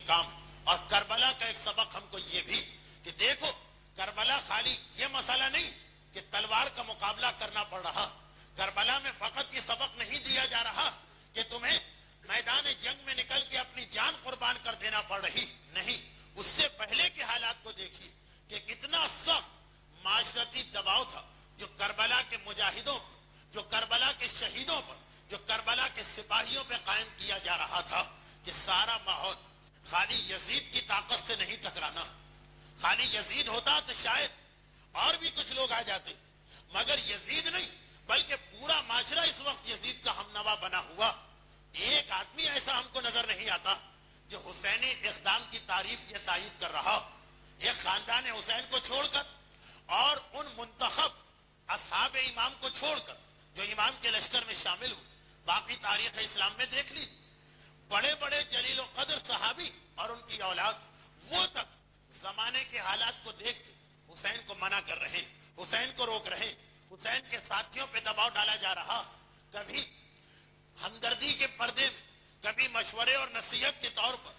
کام. اور کربلا کا ایک سبق ہم کو یہ بھی کہ دیکھو کربلا خالی یہ مسئلہ نہیں کہ تلوار کا مقابلہ کرنا پڑ رہا. کربلا میں فقط یہ سبق نہیں دیا جا رہا کہ تمہیں میدان جنگ میں نکل کے اپنی جان قربان کر دینا پڑ رہی نہیں. اس سے پہلے کے حالات کو دیکھیے کہ کتنا سخت معاشرتی دباؤ تھا جو کربلا کے مجاہدوں پر, جو کربلا کے شہیدوں پر, جو کربلا کے سپاہیوں پہ قائم کیا جا رہا تھا کہ سارا ماحول خالی یزید کی طاقت سے نہیں ٹکرانا. خالی یزید ہوتا تو شاید اور بھی کچھ لوگ آ جاتے, مگر یزید نہیں بلکہ پورا معاشرہ اس وقت یزید کا ہمنوا بنا ہوا. ایک آدمی ایسا ہم کو نظر نہیں آتا جو حسینی اقدام کی تعریف یا تائید کر رہا. ایک خاندان حسین کو چھوڑ کر اور ان منتخب اصحاب امام کو چھوڑ کر جو امام کے لشکر میں شامل ہوئے. باقی تاریخ اسلام میں دیکھ لی, بڑے بڑے جلیل و قدر صحابی اور ان کی اولاد وہ تک زمانے کے حالات کو دیکھ کے حسین کو منع کر رہے, حسین کو روک رہے, حسین کے ساتھیوں پہ دباؤ ڈالا جا رہا. کبھی ہمدردی کے پردے میں, کبھی مشورے اور نصیحت کے طور پر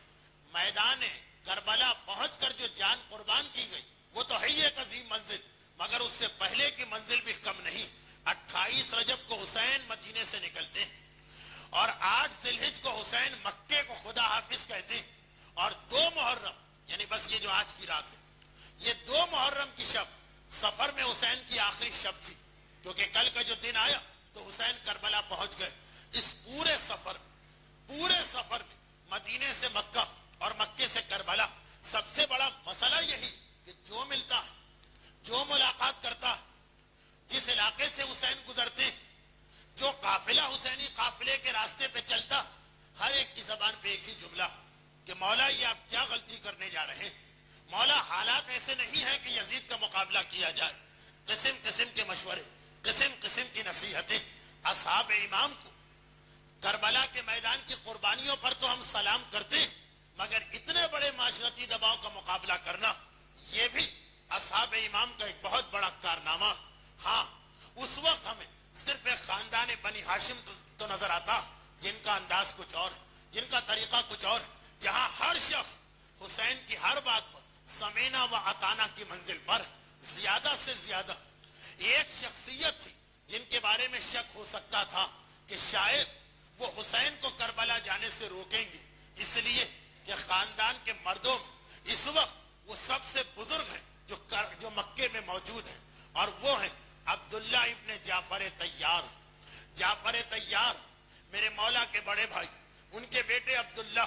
میدان کربلا پہنچ کر جو جان قربان کی گئی وہ تو ہے ہی ایک عظیم منزل, مگر اس سے پہلے کی منزل بھی کم نہیں. 28 رجب کو حسین مدینے سے نکلتے ہیں اور 8 ذی الحجہ کو حسین مکے کو خدا حافظ کہتے ہیں, اور 2 محرم یعنی بس یہ جو آج کی رات ہے, یہ 2 محرم کی شب سفر میں حسین کی آخری شب تھی, کیونکہ کل کا جو دن آیا تو حسین کربلا پہنچ گئے. اس پورے سفر میں مدینے سے مکہ اور مکے سے کربلا سب سے بڑا مسئلہ یہی کہ جو ملتا ہے, جو ملاقات کرتا ہے, جس علاقے سے حسین گزرتے, جو قافلہ حسینی قافلے کے راستے پہ چلتا, ہر ایک کی زبان پہ ایک ہی جملہ کہ مولا یہ آپ کیا غلطی کرنے جا رہے ہیں. مولا حالات ایسے نہیں ہیں کہ یزید کا مقابلہ کیا جائے. قسم قسم کے مشورے, قسم قسم کی نصیحتیں. اصحاب امام کو کربلا کے میدان کی قربانیوں پر تو ہم سلام کرتے ہیں, مگر اتنے بڑے معاشرتی دباؤ کا مقابلہ کرنا یہ بھی اصحاب امام کا ایک بہت بڑا کارنامہ. ہاں اس وقت ہمیں صرف ایک خاندان بنی ہاشم تو نظر آتا جن کا انداز کچھ اور, جن کا طریقہ کچھ اور, جہاں ہر شخص حسین کی ہر بات پر سمینا و اطانا کی منزل پر زیادہ سے زیادہ ایک شخصیت تھی جن کے بارے میں شک ہو سکتا تھا کہ شاید وہ حسین کو کربلا جانے سے روکیں گے, اس لیے کہ خاندان کے مردوں میں اس وقت وہ سب سے بزرگ ہیں جو مکے میں موجود ہیں, اور وہ ہیں عبداللہ ابن جعفر طیار. جعفر طیار میرے مولا کے بڑے بھائی, ان کے بیٹے عبداللہ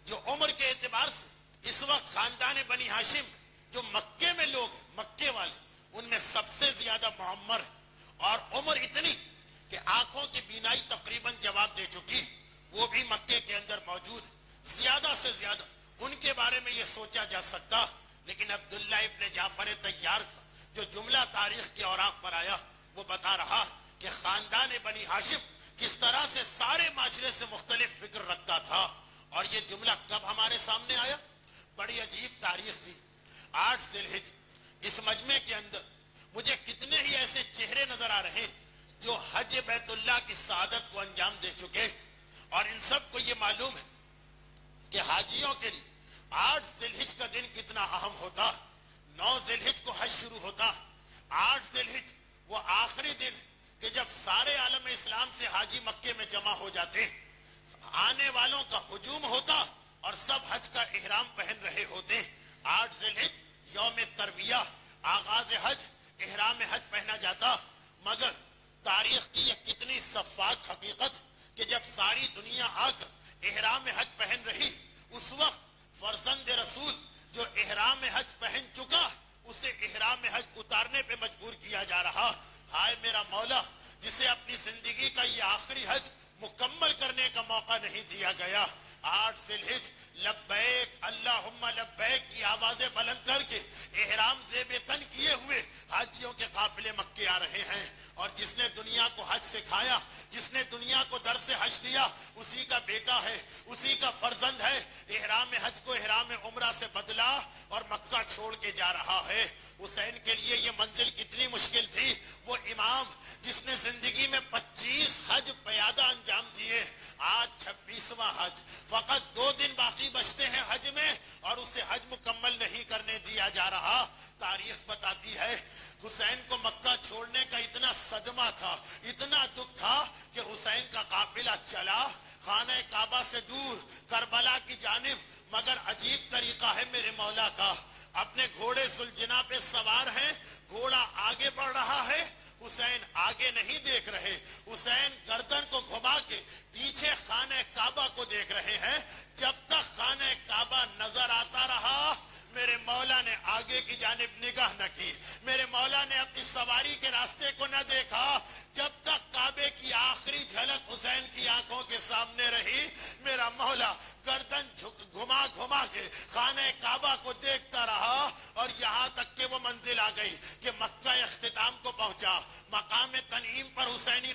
جو عمر کے اعتبار سے اس وقت خاندان بنی ہاشم جو مکے میں لوگ ہیں, مکے والے, ان میں سب سے زیادہ معمر ہے, اور عمر اتنی کہ آنکھوں کی بینائی تقریباً جواب دے چکی, وہ بھی مکے کے اندر موجود ہے. زیادہ سے زیادہ ان کے بارے میں یہ سوچا جا سکتا, لیکن عبداللہ ابن جعفر طیار کا جو جملہ تاریخ کے اوراق پر آیا وہ بتا رہا کہ خاندان بنی ہاشم کس طرح سے سارے معاشرے سے مختلف فکر رکھتا تھا. اور یہ جملہ کب ہمارے سامنے آیا؟ بڑی عجیب تاریخ تھی, 8 ذی الحجہ. اس مجمع کے اندر مجھے کتنے ہی ایسے چہرے نظر آ رہے جو حج بیت اللہ کی سعادت کو انجام دے چکے, اور ان سب کو یہ معلوم ہے کہ حاجیوں کے لیے 8 ذی الحجہ کا دن کتنا اہم ہوتا. 9 ذی الحجہ کو حج شروع ہوتا, 8 ذی الحجہ وہ آخری دن کہ جب سارے عالم اسلام سے حاجی مکے میں جمع ہو جاتے, آنے والوں کا ہجوم ہوتا اور سب حج کا احرام پہن رہے ہوتے. 8 ذی الحجہ یوم ترویہ, آغاز حج, احرام حج پہنا جاتا. مگر تاریخ کی یہ کتنی شفاف حقیقت کہ جب ساری دنیا آ کر احرام حج پہن رہی, اس وقت فرزند رسول جو احرام حج پہن چکا اسے احرام حج اتارنے پہ مجبور کیا جا رہا. ہائے میرا مولا جسے اپنی زندگی کا یہ آخری حج مکمل کرنے کا موقع نہیں دیا گیا. 8 ذی الحجہ لبیک اللہم لبیک کی آوازیں بلند کر کے احرام زیب تن کیے ہوئے حاجیوں کے قافلے مکے آ رہے ہیں, اور جس نے دنیا کو حج سکھایا, جس نے دنیا کو درس حج دیا, اسی کا بیٹا ہے, اسی کا فرزند ہے. احرام حج کو احرام عمرہ سے بدلا اور مکہ چھوڑ کے جا رہا ہے. حسین کے لیے یہ منزل کتنی مشکل تھی. وہ امام جس نے زندگی میں 25 حج پیادہ انجام دیے, آج 26واں حج, فقط 2 دن باقی بچتے ہیں حج دیا جا رہا. تاریخ بتاتی ہے حسین کو مکہ چھوڑنے کا اتنا صدمہ تھا, اتنا دکھ تھا کہ حسین کا قافلہ چلا خانہ کعبہ سے دور کربلا کی جانب, مگر عجیب طریقہ ہے میرے مولا کا, اپنے گھوڑے ذوالجناح پہ سوار ہیں, گھوڑا آگے بڑھ رہا ہے, حسین آگے نہیں دیکھ رہے, حسین گردن کو گھما کے پیچھے خانہ کعبہ کو دیکھ رہے ہیں. جب تک خانہ کعبہ نظر آتا رہا میرے مولا نے آگے کی جانب نگاہ نہ کی, میرے مولا نے اپنی سواری کے راستے کو نہ دیکھا. جب تک کعبے کی آخری جھلک حسین کی آنکھوں کے سامنے رہی میرا مولا گردن گھما گھما کے خانہ کعبہ کو دیکھتا رہا, اور یہاں تک کہ وہ منزل آ گئی کہ مکہ اختتام کو پہنچا. مقام تنعیم پر حسینی